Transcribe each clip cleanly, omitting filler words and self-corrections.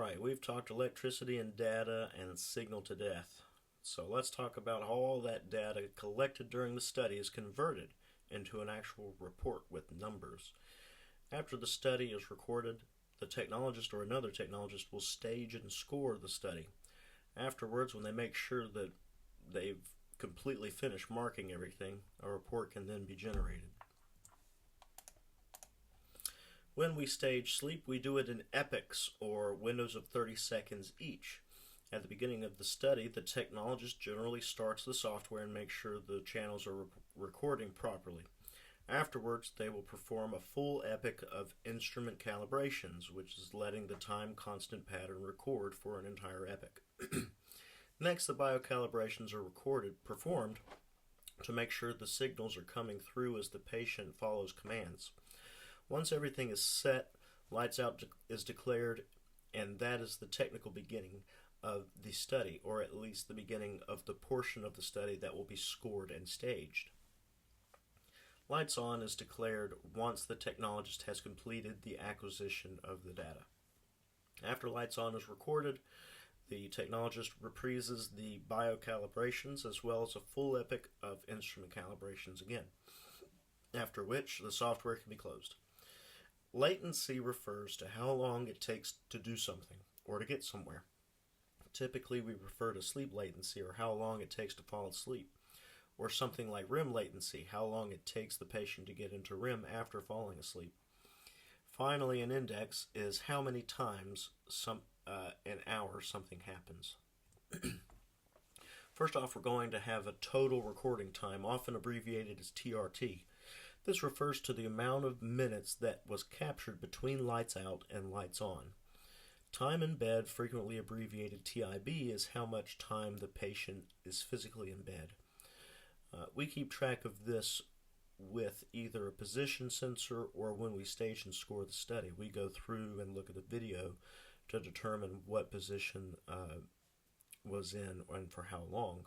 Alright, we've talked electricity and data and signal to death. So let's talk about how all that data collected during the study is converted into an actual report with numbers. After the study is recorded, the technologist or another technologist will stage and score the study. Afterwards, when they make sure that they've completely finished marking everything, a report can then be generated. When we stage sleep, we do it in epochs, or windows of 30 seconds each. At the beginning of the study, the technologist generally starts the software and makes sure the channels are recording properly. Afterwards, they will perform a full epoch of instrument calibrations, which is letting the time constant pattern record for an entire epoch. Next, the biocalibrations are performed to make sure the signals are coming through as the patient follows commands. Once everything is set, lights out is declared, and that is the technical beginning of the study, or at least the beginning of the portion of the study that will be scored and staged. Lights on is declared once the technologist has completed the acquisition of the data. After lights on is recorded, the technologist reprises the biocalibrations as well as a full epoch of instrument calibrations again, after which the software can be closed. Latency refers to how long it takes to do something or to get somewhere. Typically, we refer to sleep latency, or how long it takes to fall asleep, or something like REM latency, how long it takes the patient to get into REM after falling asleep. Finally, an index is how many times an hour something happens. First off, we're going to have a total recording time, often abbreviated as TRT. This refers to the amount of minutes that was captured between lights out and lights on. Time in bed, frequently abbreviated TIB, is how much time the patient is physically in bed. We keep track of this with either a position sensor, or when we stage and score the study, we go through and look at the video to determine what position was in and for how long.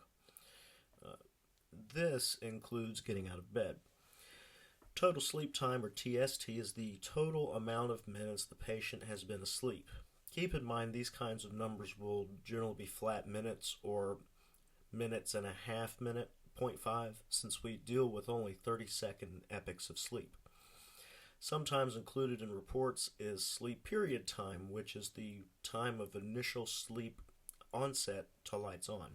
This includes getting out of bed. Total sleep time, or TST, is the total amount of minutes the patient has been asleep. Keep in mind these kinds of numbers will generally be flat minutes, or minutes and a half minute, 0.5, since we deal with only 30-second epochs of sleep. Sometimes included in reports is sleep period time, which is the time of initial sleep onset to lights on.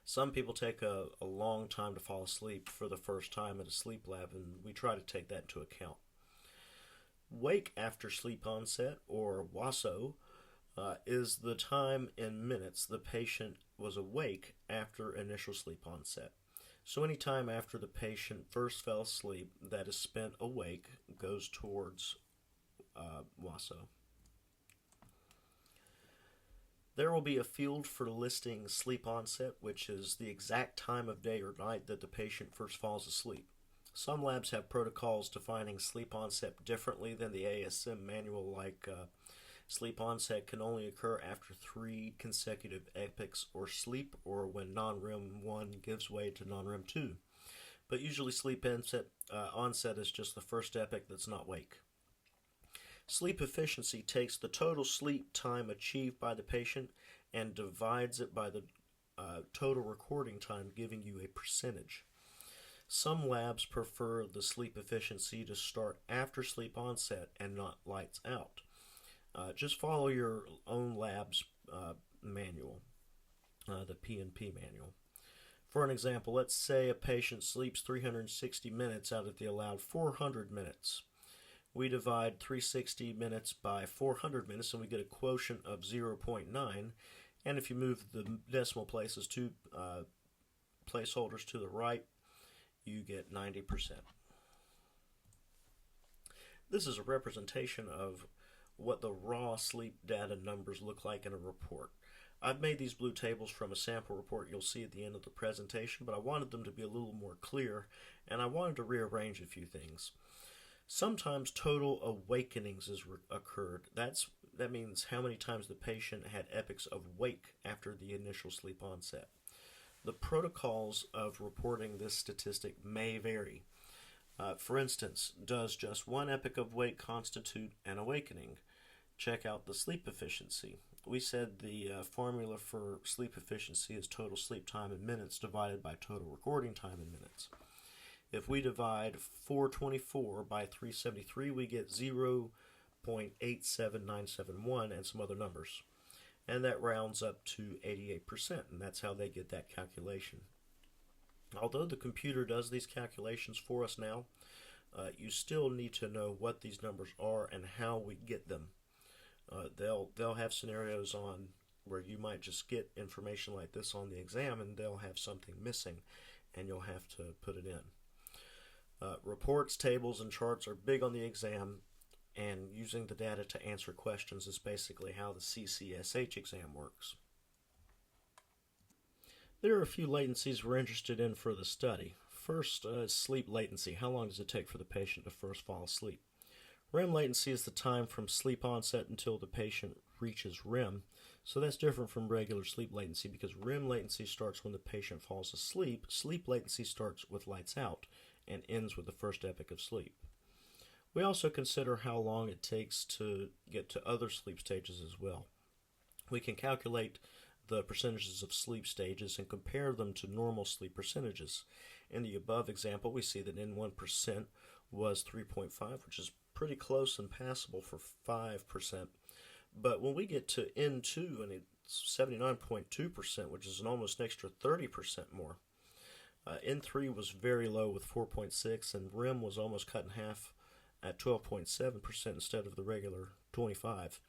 Some people take a long time to fall asleep for the first time at a sleep lab, and we try to take that into account. Wake after sleep onset, or WASO, is the time in minutes the patient was awake after initial sleep onset. So any time after the patient first fell asleep that is spent awake goes towards WASO. There will be a field for listing sleep onset, which is the exact time of day or night that the patient first falls asleep. Some labs have protocols defining sleep onset differently than the ASM manual, like sleep onset can only occur after 3 consecutive epochs or sleep, or when non-REM 1 gives way to non-REM 2. But usually sleep onset is just the first epoch that's not wake. Sleep efficiency takes the total sleep time achieved by the patient and divides it by the total recording time, giving you a percentage. Some labs prefer the sleep efficiency to start after sleep onset and not lights out. Just follow your own lab's manual, the P&P manual. For an example, let's say a patient sleeps 360 minutes out of the allowed 400 minutes. We divide 360 minutes by 400 minutes, and we get a quotient of 0.9. And if you move the decimal places 2 placeholders to the right, you get 90%. This is a representation of what the raw sleep data numbers look like in a report. I've made these blue tables from a sample report you'll see at the end of the presentation, but I wanted them to be a little more clear, and I wanted to rearrange a few things. Sometimes total awakenings has occurred. That means how many times the patient had epochs of wake after the initial sleep onset. The protocols of reporting this statistic may vary. For instance, does just one epoch of wake constitute an awakening? check out the sleep efficiency. We said the formula for sleep efficiency is total sleep time in minutes divided by total recording time in minutes. If we divide 424 by 373, we get 0.87971 and some other numbers. And that rounds up to 88%, and that's how they get that calculation. Although the computer does these calculations for us now, you still need to know what these numbers are and how we get them. They'll have scenarios on where you might just get information like this on the exam, and they'll have something missing, and you'll have to put it in. Reports, tables, and charts are big on the exam, and using the data to answer questions is basically how the CCSH exam works. There are a few latencies we're interested in for the study. First, sleep latency. How long does it take for the patient to first fall asleep? REM latency is the time from sleep onset until the patient reaches REM. So that's different from regular sleep latency because REM latency starts when the patient falls asleep. Sleep latency starts with lights out and ends with the first epoch of sleep. We also consider how long it takes to get to other sleep stages as well. We can calculate the percentages of sleep stages and compare them to normal sleep percentages. In the above example, we see that N1% was 3.5, which is pretty close and passable for 5%. But when we get to N2, and it's 79.2%, which is an almost an extra 30% more. N3 was very low with 4.6, and REM was almost cut in half at 12.7% instead of the regular 25.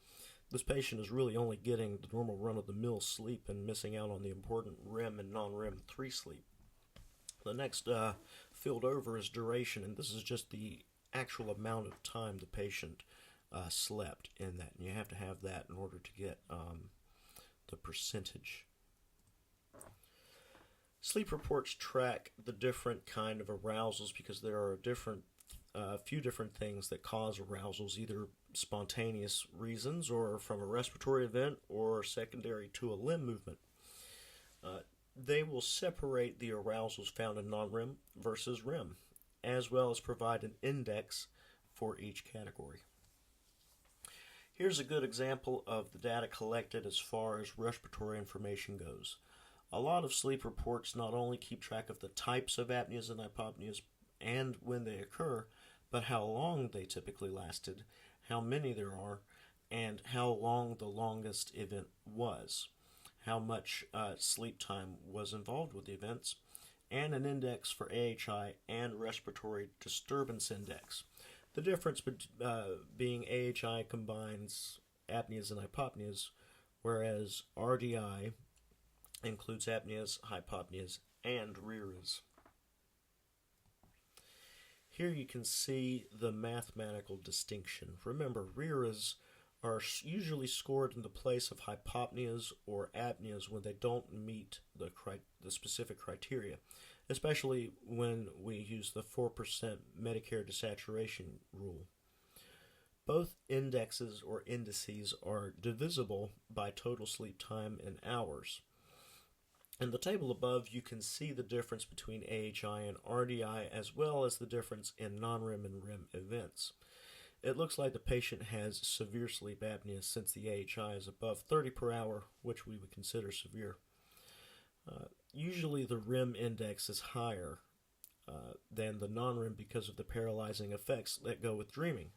This patient is really only getting the normal run-of-the-mill sleep and missing out on the important REM and non-REM 3 sleep. The next field over is duration, and this is just the actual amount of time the patient slept in that. And you have to have that in order to get the percentage. Sleep reports track the different kind of arousals because there are few different things that cause arousals, either spontaneous reasons or from a respiratory event or secondary to a limb movement. They will separate the arousals found in non-REM versus REM, as well as provide an index for each category. Here's a good example of the data collected as far as respiratory information goes. A lot of sleep reports not only keep track of the types of apneas and hypopneas and when they occur, but how long they typically lasted, how many there are, and how long the longest event was, how much sleep time was involved with the events, and an index for AHI and respiratory disturbance index. The difference being AHI combines apneas and hypopneas, whereas RDI includes apneas, hypopneas, and RERAs. Here you can see the mathematical distinction. Remember, RERAs are usually scored in the place of hypopneas or apneas when they don't meet the specific criteria, especially when we use the 4% Medicare desaturation rule. Both indexes or indices are divisible by total sleep time in hours. In the table above, you can see the difference between AHI and RDI as well as the difference in non-REM and REM events. It looks like the patient has severe sleep apnea since the AHI is above 30 per hour, which we would consider severe. Usually the REM index is higher than the non-REM because of the paralyzing effects that go with dreaming.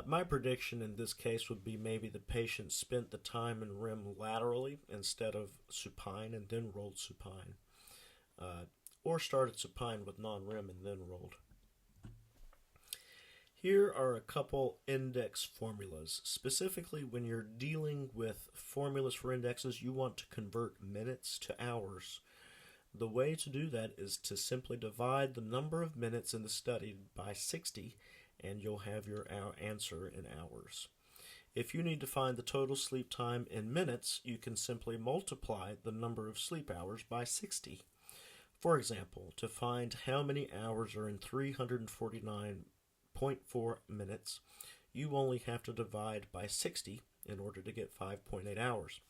My prediction in this case would be maybe the patient spent the time in REM laterally instead of supine and then rolled supine, or started supine with non-REM and then rolled. Here are a couple index formulas. Specifically, when you're dealing with formulas for indexes, you want to convert minutes to hours. The way to do that is to simply divide the number of minutes in the study by 60, and you'll have your answer in hours. If you need to find the total sleep time in minutes, you can simply multiply the number of sleep hours by 60. For example, to find how many hours are in 349.4 minutes, you only have to divide by 60 in order to get 5.8 hours.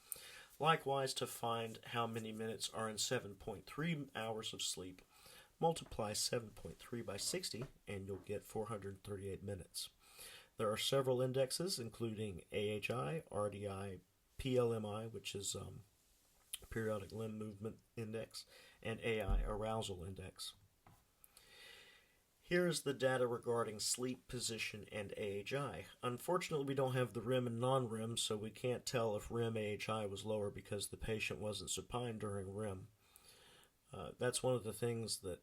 Likewise, to find how many minutes are in 7.3 hours of sleep, multiply 7.3 by 60 and you'll get 438 minutes. There are several indexes, including AHI, RDI, PLMI, which is periodic limb movement index, and AI, arousal index. Here's the data regarding sleep, position, and AHI. Unfortunately, we don't have the REM and non-REM, so we can't tell if REM AHI was lower because the patient wasn't supine during REM. That's one of the things that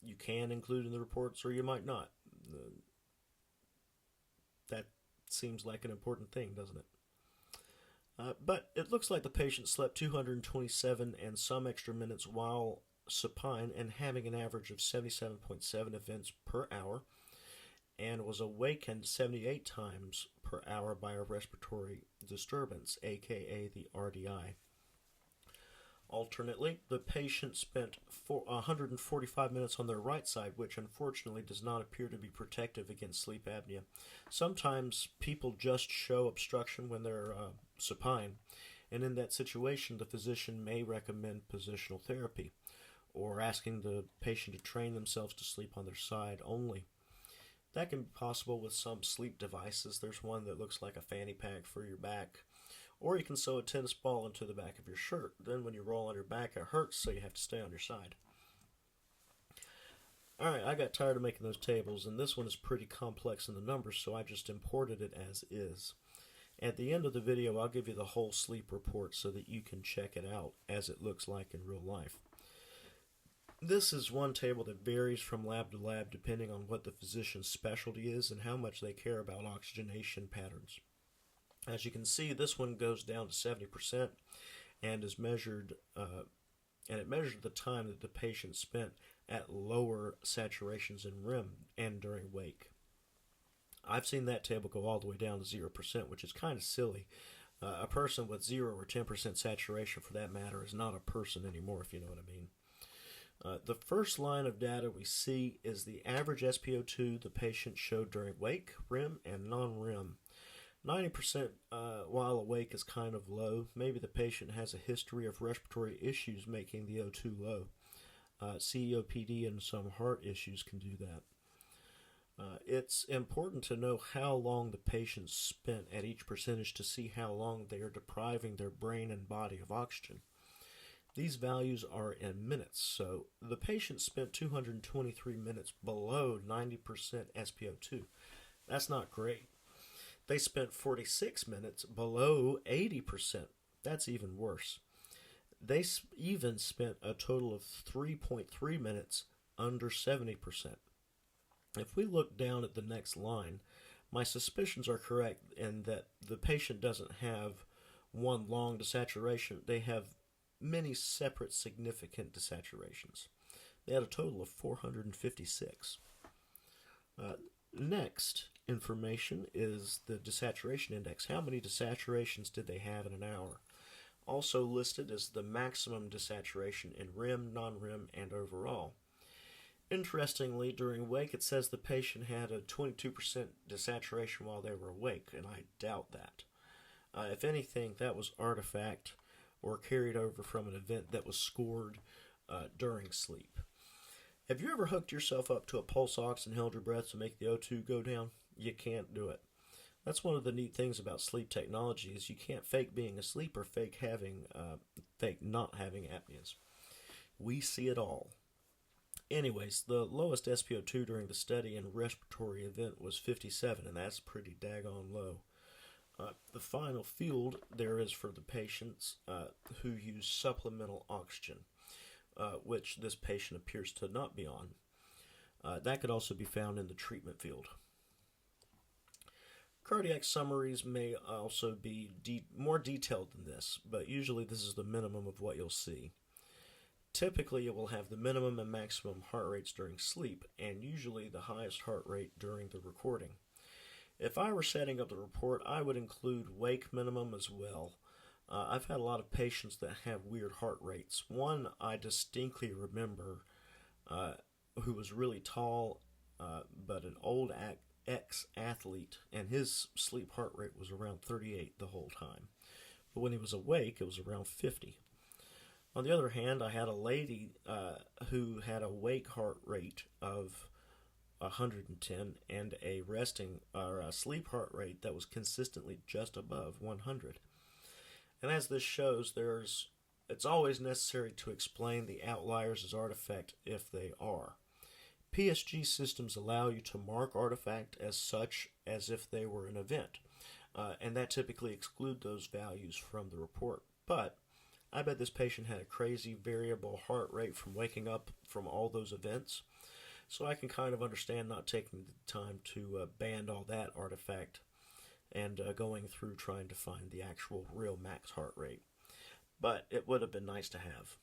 you can include in the reports, or you might not. That seems like an important thing, doesn't it? But it looks like the patient slept 227 and some extra minutes while supine and having an average of 77.7 events per hour, and was awakened 78 times per hour by a respiratory disturbance, aka the RDI. Alternately, the patient spent 145 minutes on their right side, which unfortunately does not appear to be protective against sleep apnea. Sometimes people just show obstruction when they're supine, and in that situation, the physician may recommend positional therapy, or asking the patient to train themselves to sleep on their side only. That can be possible with some sleep devices. There's one that looks like a fanny pack for your back, or you can sew a tennis ball into the back of your shirt. Then when you roll on your back, it hurts, so you have to stay on your side. Alright, I got tired of making those tables, and this one is pretty complex in the numbers, so I just imported it as is. At the end of the video, I'll give you the whole sleep report so that you can check it out as it looks like in real life. This is one table that varies from lab to lab depending on what the physician's specialty is and how much they care about oxygenation patterns. As you can see, this one goes down to 70% and is measured, and it measures the time that the patient spent at lower saturations in REM and during wake. I've seen that table go all the way down to 0%, which is kind of silly. A person with 0 or 10% saturation, for that matter, is not a person anymore, if you know what I mean. The first line of data we see is the average SpO2 the patient showed during wake, REM, and non-REM. 90% while awake is kind of low. Maybe the patient has a history of respiratory issues making the O2 low. COPD and some heart issues can do that. It's important to know how long the patient spent at each percentage to see how long they are depriving their brain and body of oxygen. These values are in minutes, so the patient spent 223 minutes below 90% SpO2. That's not great. They spent 46 minutes below 80%. That's even worse. They even spent a total of 3.3 minutes under 70%. If we look down at the next line, my suspicions are correct in that the patient doesn't have one long desaturation. They have many separate significant desaturations. They had a total of 456. Next information is the desaturation index. How many desaturations did they have in an hour? Also listed is the maximum desaturation in REM, non-REM, and overall. Interestingly, during wake, it says the patient had a 22% desaturation while they were awake, and I doubt that. If anything, that was artifact or carried over from an event that was scored during sleep. Have you ever hooked yourself up to a pulse ox and held your breath to make the O2 go down? You can't do it. That's one of the neat things about sleep technology is you can't fake being asleep or fake not having apneas. We see it all. Anyways, the lowest SpO2 during the study and respiratory event was 57, and that's pretty daggone low. The final field there is for the patients who use supplemental oxygen, which this patient appears to not be on. That could also be found in the treatment field. Cardiac summaries may also be more detailed than this, but usually this is the minimum of what you'll see. Typically, it will have the minimum and maximum heart rates during sleep, and usually the highest heart rate during the recording. If I were setting up the report, I would include wake minimum as well. I've had a lot of patients that have weird heart rates. One I distinctly remember who was really tall, but an old ex-athlete, and his sleep heart rate was around 38 the whole time. But when he was awake, it was around 50. On the other hand, I had a lady who had a wake heart rate of 110 and a resting or a sleep heart rate that was consistently just above 100. And as this shows, it's always necessary to explain the outliers as artifact if they are. PSG systems allow you to mark artifact as such as if they were an event, and that typically exclude those values from the report. But I bet this patient had a crazy variable heart rate from waking up from all those events, so I can kind of understand not taking the time to band all that artifact and going through trying to find the actual real max heart rate. But it would have been nice to have.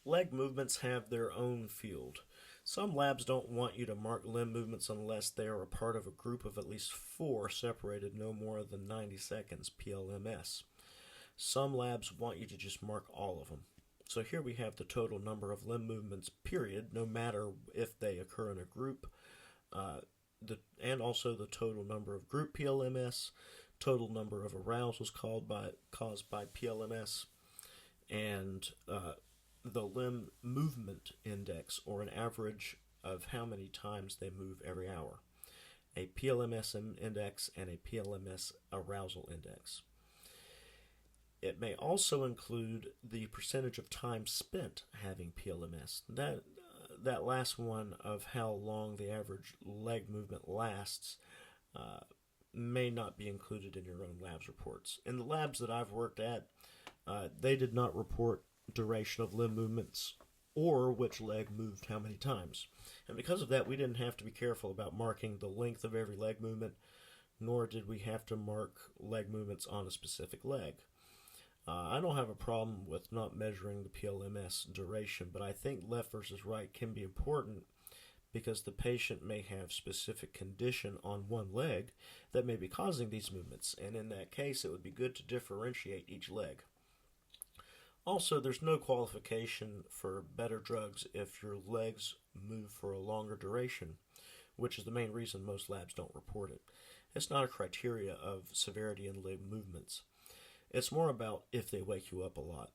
Leg movements have their own field. Some labs don't want you to mark limb movements unless they are a part of a group of at least 4 separated no more than 90 seconds, PLMS. Some labs want you to just mark all of them. So here we have the total number of limb movements, period, no matter if they occur in a group, and also the total number of group PLMS, total number of arousals caused by PLMS, and the limb movement index, or an average of how many times they move every hour, a PLMS index, and a PLMS arousal index. It may also include the percentage of time spent having PLMS. That last one of how long the average leg movement lasts may not be included in your own lab's reports. In the labs that I've worked at, they did not report duration of limb movements or which leg moved how many times. And because of that, we didn't have to be careful about marking the length of every leg movement, nor did we have to mark leg movements on a specific leg. I don't have a problem with not measuring the PLMS duration, but I think left versus right can be important because the patient may have specific condition on one leg that may be causing these movements, and in that case it would be good to differentiate each leg. Also, there's no qualification for better drugs if your legs move for a longer duration, which is the main reason most labs don't report it. It's not a criteria of severity in leg movements. It's more about if they wake you up a lot.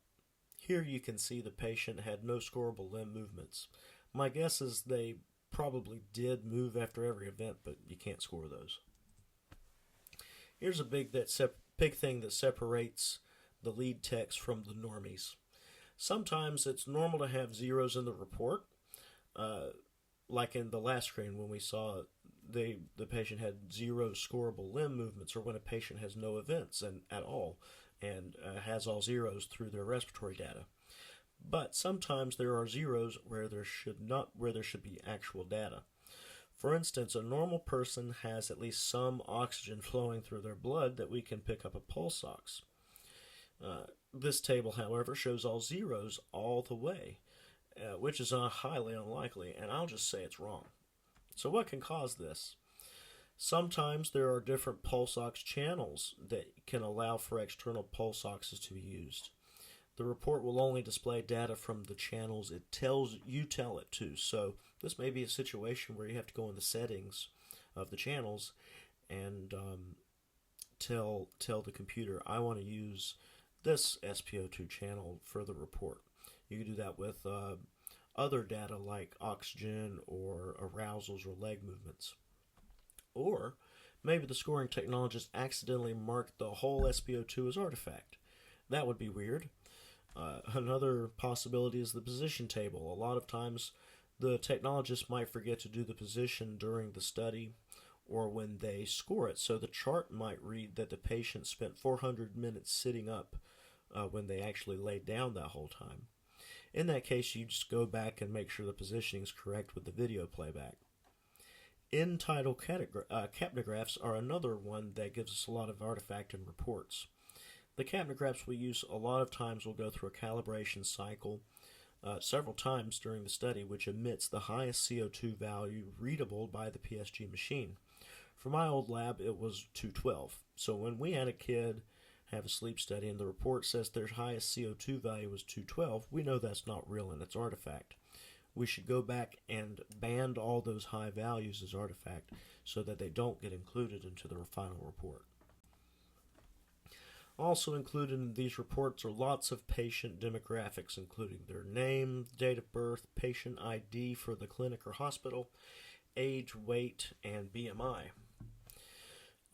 Here you can see the patient had no scorable limb movements. My guess is they probably did move after every event, but you can't score those. Here's a big thing that separates the lead techs from the normies. Sometimes it's normal to have zeros in the report, like in the last screen when we saw the patient had 0 scorable limb movements, or when a patient has no events at all and has all zeros through their respiratory data. But sometimes there are zeros where there should be actual data. For instance, a normal person has at least some oxygen flowing through their blood that we can pick up a pulse ox. This table, however, shows all zeros all the way, which is highly unlikely, and I'll just say it's wrong. So what can cause this? Sometimes there are different pulse ox channels that can allow for external pulse oxes to be used. The report will only display data from the channels it tells you tell it to. So this may be a situation where you have to go in the settings of the channels and tell the computer, I want to use this SpO2 channel for the report. You can do that with other data like oxygen or arousals or leg movements. Or maybe the scoring technologist accidentally marked the whole SpO2 as artifact. That would be weird. Another possibility is the position table. A lot of times the technologist might forget to do the position during the study or when they score it. So the chart might read that the patient spent 400 minutes sitting up when they actually laid down that whole time. In that case, you just go back and make sure the positioning is correct with the video playback. In-title capnographs are another one that gives us a lot of artifact in reports. The capnographs we use a lot of times will go through a calibration cycle several times during the study, which emits the highest CO2 value readable by the PSG machine. For my old lab, it was 212. So when we had a kid have a sleep study and the report says their highest CO2 value was 212, we know that's not real and it's artifact. We should go back and band all those high values as artifact so that they don't get included into the final report. Also included in these reports are lots of patient demographics, including their name, date of birth, patient ID for the clinic or hospital, age, weight, and BMI.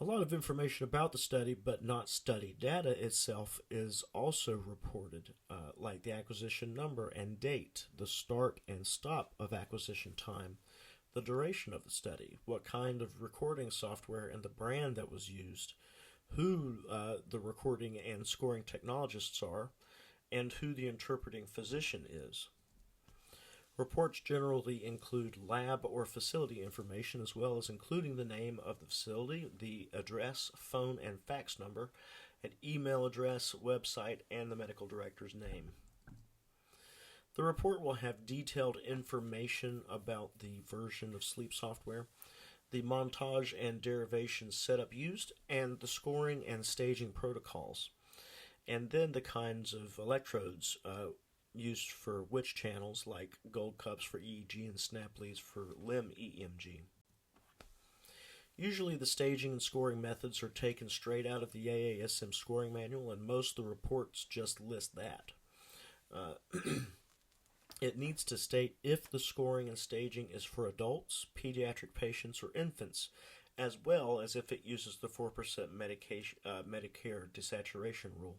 A lot of information about the study, but not study data itself, is also reported, like the acquisition number and date, the start and stop of acquisition time, the duration of the study, what kind of recording software and the brand that was used, who the recording and scoring technologists are, and who the interpreting physician is. Reports generally include lab or facility information, as well as including the name of the facility, the address, phone and fax number, an email address, website, and the medical director's name. The report will have detailed information about the version of sleep software, the montage and derivation setup used, and the scoring and staging protocols, and then the kinds of electrodes used for which channels, like gold cups for EEG and snap leads for limb EMG. Usually the staging and scoring methods are taken straight out of the AASM scoring manual, and most of the reports just list that. It needs to state if the scoring and staging is for adults, pediatric patients, or infants, as well as if it uses the 4% Medicare desaturation rule.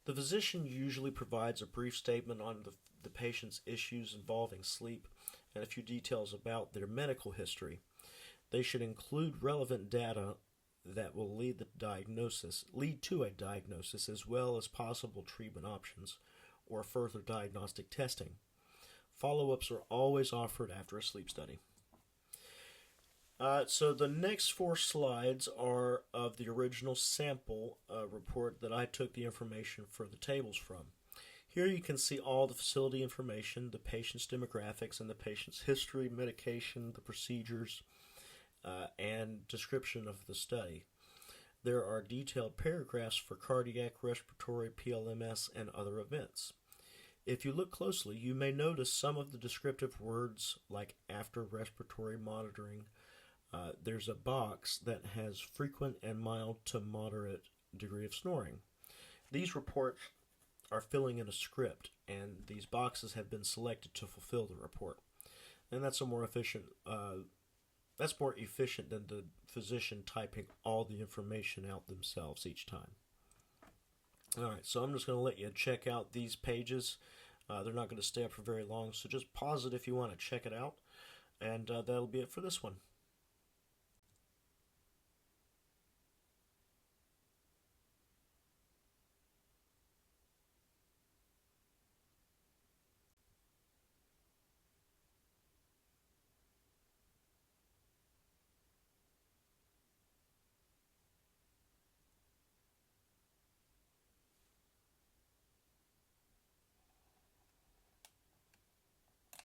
The physician usually provides a brief statement on the patient's issues involving sleep and a few details about their medical history. They should include relevant data that will lead to a diagnosis, as well as possible treatment options or further diagnostic testing. Follow-ups are always offered after a sleep study. So the next 4 slides are of the original sample report that I took the information for the tables from. Here you can see all the facility information, the patient's demographics, and the patient's history, medication, the procedures, and description of the study. There are detailed paragraphs for cardiac, respiratory, PLMS, and other events. If you look closely, you may notice some of the descriptive words like after respiratory monitoring. There's a box that has frequent and mild to moderate degree of snoring. These reports are filling in a script, and these boxes have been selected to fulfill the report. And that's more efficient than the physician typing all the information out themselves each time. Alright, so I'm just going to let you check out these pages. They're not going to stay up for very long, so just pause it if you want to check it out. And that'll be it for this one.